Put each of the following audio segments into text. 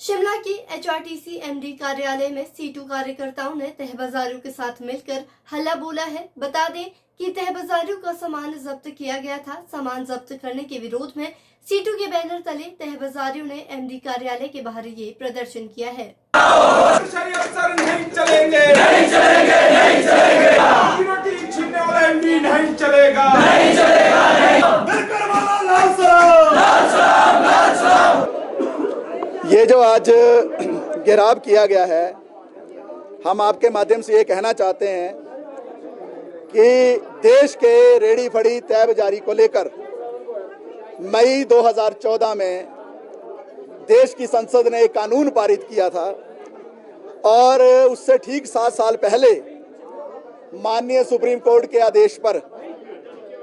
शिमला की HRTC MD कार्यालय में सीटू कार्यकर्ताओं ने तहबाजारियों के साथ मिलकर हल्ला बोला है। बता दें कि तहबाजारियों का सामान जब्त किया गया था। सामान जब्त करने के विरोध में सीटू के बैनर तले तहबाजारियों ने एमडी कार्यालय के बाहर ये प्रदर्शन किया है। नहीं चलेंगे, नहीं चलेंगे, नहीं चलेंगे। रोटी छीनने वाला एमडी नहीं चलेगा, नहीं चलेगा, नहीं। दरकर वाला लाल सलाम, लाल सलाम, लाल सलाम। ये जो आज घेराव किया गया है, हम आपके माध्यम से ये कहना चाहते हैं कि देश के रेडी फड़ी तहबाजारी को लेकर मई 2014 में देश की संसद ने एक कानून पारित किया था और उससे ठीक 7 साल पहले माननीय सुप्रीम कोर्ट के आदेश पर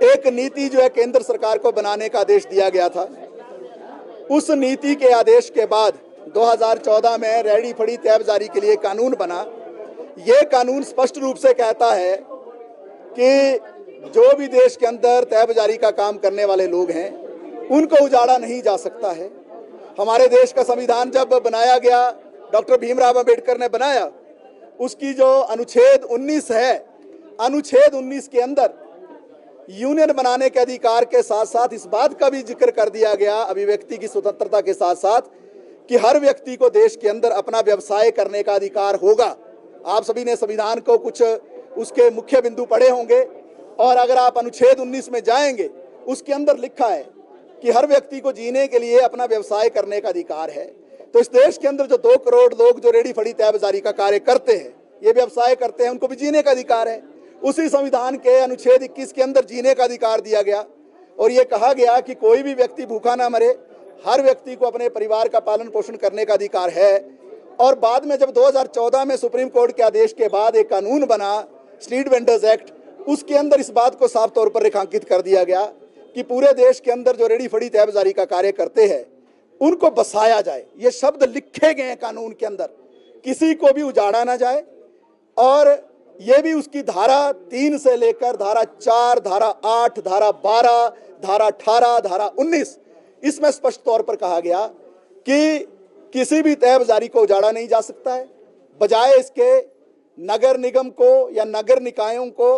एक नीति जो है केंद्र सरकार को बनाने का आदेश दिया गया था। उस नीति के आदेश के बाद 2014 में रेडी फड़ी तहबाजारी के लिए कानून बना। ये कानून स्पष्ट रूप से कहता है कि जो भी देश के अंदर तहबाजारी का काम करने वाले लोग हैं उनको उजाड़ा नहीं जा सकता है। हमारे देश का संविधान जब बनाया गया, डॉक्टर भीमराव अंबेडकर ने बनाया, उसकी जो अनुच्छेद 19 है, अनुच्छेद 19 के अंदर यूनियन बनाने के अधिकार के साथ साथ इस बात का भी जिक्र कर दिया गया, अभिव्यक्ति की स्वतंत्रता के साथ साथ, कि हर व्यक्ति को देश के अंदर अपना व्यवसाय करने का अधिकार होगा। आप सभी ने संविधान को कुछ उसके मुख्य बिंदु पढ़े होंगे और अगर आप अनुच्छेद 19 में जाएंगे, उसके अंदर लिखा है कि हर व्यक्ति को जीने के लिए अपना व्यवसाय करने का अधिकार है। तो इस देश के अंदर जो 2 करोड़ लोग जो रेडी फड़ी तहबाजारी का कार्य करते हैं, ये व्यवसाय करते हैं, उनको भी जीने का अधिकार है। उसी संविधान के अनुच्छेद 21 के अंदर जीने का अधिकार दिया गया और ये कहा गया कि कोई भी व्यक्ति भूखा ना मरे, हर व्यक्ति को अपने परिवार का पालन पोषण करने का अधिकार है। और बाद में जब 2014 में सुप्रीम कोर्ट के आदेश के बाद एक कानून बना, स्ट्रीट वेंडर्स एक्ट, उसके अंदर इस बात को साफ तौर पर रेखांकित कर दिया गया कि पूरे देश के अंदर जो रेडी फड़ी तहबाजारी का कार्य करते हैं उनको बसाया जाए। ये शब्द लिखे गए हैं कानून के अंदर, किसी को भी उजाड़ा ना जाए। और ये भी उसकी धारा 3 से लेकर धारा 4, धारा 8, धारा 12, धारा 18, धारा 19, इसमें स्पष्ट तौर पर कहा गया कि किसी भी तहबाजारी को उजाड़ा नहीं जा सकता है। बजाय इसके नगर निगम को या नगर निकायों को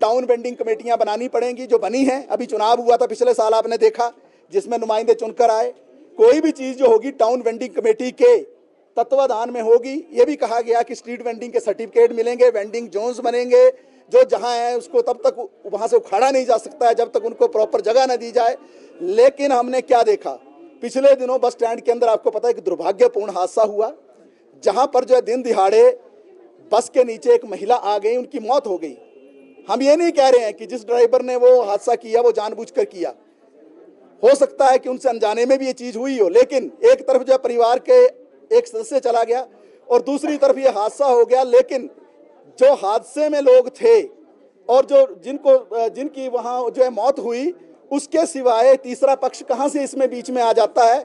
टाउन वेंडिंग कमेटियां बनानी पड़ेंगी, जो बनी हैं। अभी चुनाव हुआ था पिछले साल, आपने देखा, जिसमें नुमाइंदे चुनकर आए। कोई भी चीज़ जो होगी टाउन वेंडिंग कमेटी के तत्वाधान में होगी। ये भी कहा गया कि स्ट्रीट वेंडिंग के सर्टिफिकेट मिलेंगे, वेंडिंग जोन्स बनेंगे, जो जहां है उसको तब तक वहां से उखाड़ा नहीं जा सकता है जब तक उनको प्रॉपर जगह न दी जाए। लेकिन हमने क्या देखा, पिछले दिनों बस स्टैंड के अंदर आपको पता है कि दुर्भाग्यपूर्ण हादसा हुआ, जहां पर जो है दिन दिहाड़े बस के नीचे एक महिला आ गई, उनकी मौत हो गई। हम ये नहीं कह रहे हैं कि जिस ड्राइवर ने वो हादसा किया वो जानबूझकर किया, हो सकता है कि उनसे अनजाने में भी ये चीज़ हुई हो, लेकिन एक तरफ जो परिवार के एक सदस्य चला गया और दूसरी तरफ ये हादसा हो गया। लेकिन जो हादसे में लोग थे और जो जिनकी वहाँ जो है मौत हुई, उसके सिवाय तीसरा पक्ष कहाँ से इसमें बीच में आ जाता है?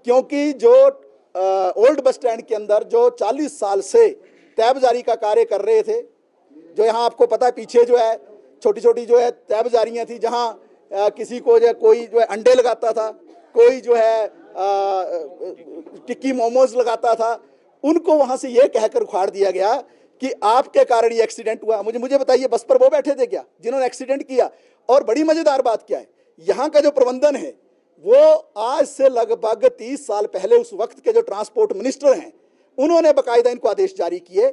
क्योंकि जो ओल्ड बस स्टैंड के अंदर जो 40 साल से तहबाजारी का कार्य कर रहे थे, जो यहाँ आपको पता है पीछे जो है छोटी छोटी जो है तहबाजारियाँ थी, जहाँ किसी को जो है कोई जो है अंडे लगाता था, कोई जो है टिक्की मोमोज लगाता था, उनको वहां से ये कहकर उखाड़ दिया गया कि आपके कारण ये एक्सीडेंट हुआ। मुझे बताइए, बस पर वो बैठे थे क्या जिन्होंने एक्सीडेंट किया? और बड़ी मजेदार बात क्या है, यहाँ का जो प्रबंधन है वो आज से लगभग 30 साल पहले उस वक्त के जो ट्रांसपोर्ट मिनिस्टर हैं, उन्होंने बाकायदा इनको आदेश जारी किए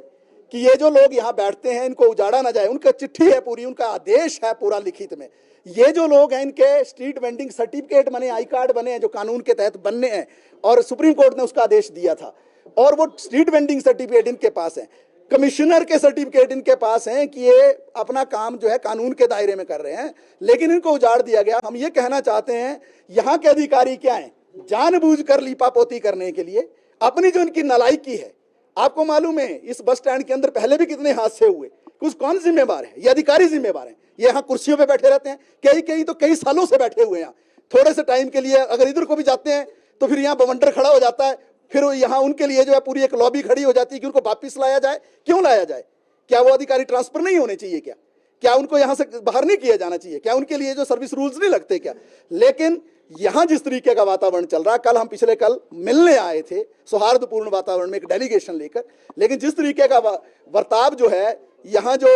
कि ये जो लोग यहाँ बैठते हैं इनको उजाड़ा ना जाए। उनका चिट्ठी है पूरी, उनका आदेश है पूरा लिखित में। ये जो लोग हैं इनके स्ट्रीट वेंडिंग सर्टिफिकेट बने, आई कार्ड बने हैं, जो कानून के तहत बनने हैं, और सुप्रीम कोर्ट ने उसका आदेश दिया था। और वो स्ट्रीट वेंडिंग सर्टिफिकेट इनके पास है, कमिश्नर के सर्टिफिकेट इनके पास हैं कि ये अपना काम जो है कानून के दायरे में कर रहे हैं, लेकिन इनको उजाड़ दिया गया। हम ये कहना चाहते हैं, यहाँ के अधिकारी क्या हैं, जानबूझकर लीपापोती करने के लिए अपनी जो इनकी नालायकी है। आपको मालूम है इस बस स्टैंड के अंदर पहले भी कितने हादसे हुए, कुछ कौन जिम्मेवार है? ये अधिकारी जिम्मेवार हैं। ये यहाँ कुर्सियों पे बैठे रहते हैं, कई तो कई सालों से बैठे हुए हैं। थोड़े से टाइम के लिए अगर इधर को भी जाते हैं तो फिर यहाँ बवंडर खड़ा हो जाता है, फिर यहाँ उनके लिए जो है पूरी एक लॉबी खड़ी हो जाती है कि उनको वापिस लाया जाए। क्यों लाया जाए? क्या वो अधिकारी ट्रांसफर नहीं होने चाहिए क्या? क्या उनको यहाँ से बाहर नहीं किया जाना चाहिए? क्या उनके लिए जो सर्विस रूल्स नहीं लगते क्या? लेकिन यहाँ जिस तरीके का वातावरण चल रहा है, कल हम कल मिलने आए थे सौहार्दपूर्ण वातावरण में एक डेलीगेशन लेकर, लेकिन जिस तरीके का बर्ताव जो है यहाँ जो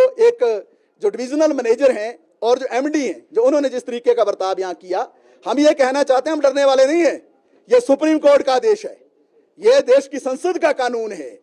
डिविजनल मैनेजर हैं और जो एमडी हैं, जो उन्होंने जिस तरीके का बर्ताव यहाँ किया, हम ये कहना चाहते हैं, हम डरने वाले नहीं हैं। ये सुप्रीम कोर्ट का आदेश है, ये देश की संसद का कानून है।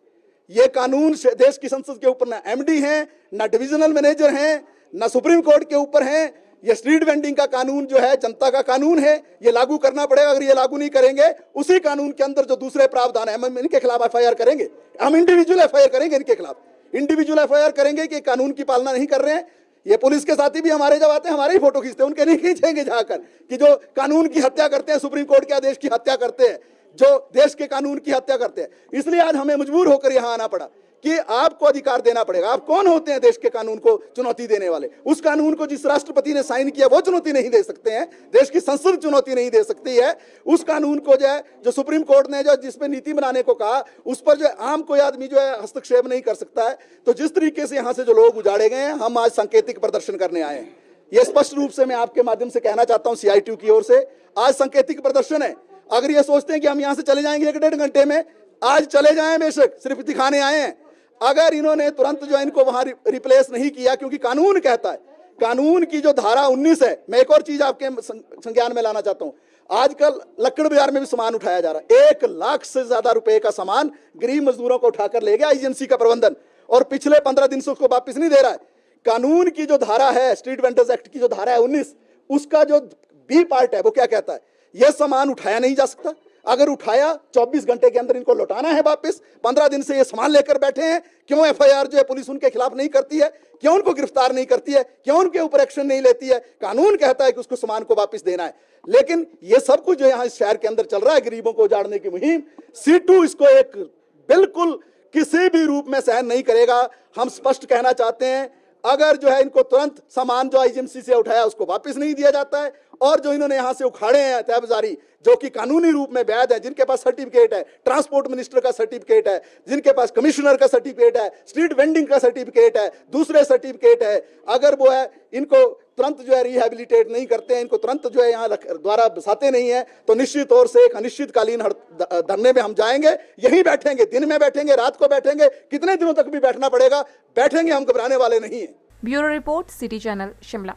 ये कानून देश की संसद के ऊपर ना एमडी हैं, ना डिविजनल मैनेजर हैं, ना सुप्रीम कोर्ट के ऊपर हैं। ये स्ट्रीट वेंडिंग का कानून जो है जनता का कानून है, ये लागू करना पड़ेगा। अगर ये लागू नहीं करेंगे, उसी कानून के अंदर जो दूसरे प्रावधान है, हम इनके खिलाफ एफआईआर करेंगे। हम इंडिविजुअल एफआईआर करेंगे, इनके खिलाफ इंडिविजुअल एफआईआर करेंगे कि कानून की पालना नहीं कर रहे हैं। ये पुलिस के साथी भी हमारे जब आते हैं, हमारे ही फोटो खींचते हैं, उनके नहीं खींचेंगे जाकर कि जो कानून की हत्या करते हैं, सुप्रीम कोर्ट के आदेश की हत्या करते हैं, जो देश के कानून की हत्या करते हैं। इसलिए आज हमें मजबूर होकर यहाँ आना पड़ा कि आपको अधिकार देना पड़ेगा। आप कौन होते हैं देश के कानून को चुनौती देने वाले? उस कानून को जिस राष्ट्रपति ने साइन किया वो चुनौती नहीं दे सकते हैं, देश की संसद चुनौती नहीं दे सकती है। उस कानून को जो है, जो सुप्रीम कोर्ट ने जो जिस पे नीति बनाने को कहा, उस पर जो आम कोई आदमी जो है हस्तक्षेप नहीं कर सकता है। तो जिस तरीके से यहाँ से जो लोग उजाड़े गए हैं, हम आज सांकेतिक प्रदर्शन करने आए हैं। ये स्पष्ट रूप से मैं आपके माध्यम से कहना चाहता हूँ, CITU की ओर से आज सांकेतिक प्रदर्शन है। अगर ये सोचते हैं कि हम यहाँ से चले जाएंगे 1-1.5 घंटे में, आज चले जाएं, बेशक सिर्फ दिखाने आए हैं। अगर इन्होंने तुरंत जो इनको वहां रिप्लेस नहीं किया, क्योंकि कानून कहता है, कानून की जो धारा 19 है। मैं एक और चीज आपके संज्ञान में लाना चाहता हूं। आजकल लक्कड़ बाजार में भी सामान उठाया जा रहा है। 1 लाख से ज्यादा रुपए का सामान गरीब मजदूरों को उठाकर ले गया एजेंसी का प्रबंधन, और पिछले 15 दिन से उसको वापस नहीं दे रहा है। कानून की जो धारा है, स्ट्रीट वेंडर्स एक्ट की जो धारा है 19, उसका जो बी पार्ट है वो क्या कहता है? यह सामान उठाया नहीं जा सकता। अगर उठाया 24 घंटे के अंदर इनको लौटाना है वापस। 15 दिन से ये सामान लेकर बैठे हैं। क्यों एफआईआर जो है पुलिस उनके खिलाफ नहीं करती है? क्यों उनको गिरफ्तार नहीं करती है? क्यों उनके ऊपर एक्शन नहीं लेती है? कानून कहता है कि उसको सामान को वापस देना है। लेकिन ये सब कुछ जो यहाँ इस शहर के अंदर चल रहा है, गरीबों को उजाड़ने की मुहिम, C2 इसको एक बिल्कुल किसी भी रूप में सहन नहीं करेगा। हम स्पष्ट कहना चाहते हैं, अगर जो है इनको तुरंत सामान जो एजेंसी से उठाया उसको वापस नहीं दिया जाता है, और जो इन्होंने यहां से उखाड़े हैं तहबाजारी, जो कि कानूनी रूप में वैध है, जिनके पास सर्टिफिकेट है, ट्रांसपोर्ट मिनिस्टर का सर्टिफिकेट है, जिनके पास कमिश्नर का सर्टिफिकेट है, स्ट्रीट वेंडिंग का सर्टिफिकेट है, दूसरे सर्टिफिकेट है, अगर वो है इनको तुरंत जो है रिहेबिलिटेट नहीं करते हैं, इनको तुरंत जो है यहाँ द्वारा बसाते नहीं है, तो निश्चित तौर से एक अनिश्चितकालीन धरने में हम जाएंगे। यहीं बैठेंगे, दिन में बैठेंगे, रात को बैठेंगे, कितने दिनों तक भी बैठना पड़ेगा, बैठेंगे, हम घबराने वाले नहीं हैं। Bureau report, city channel, Shimla.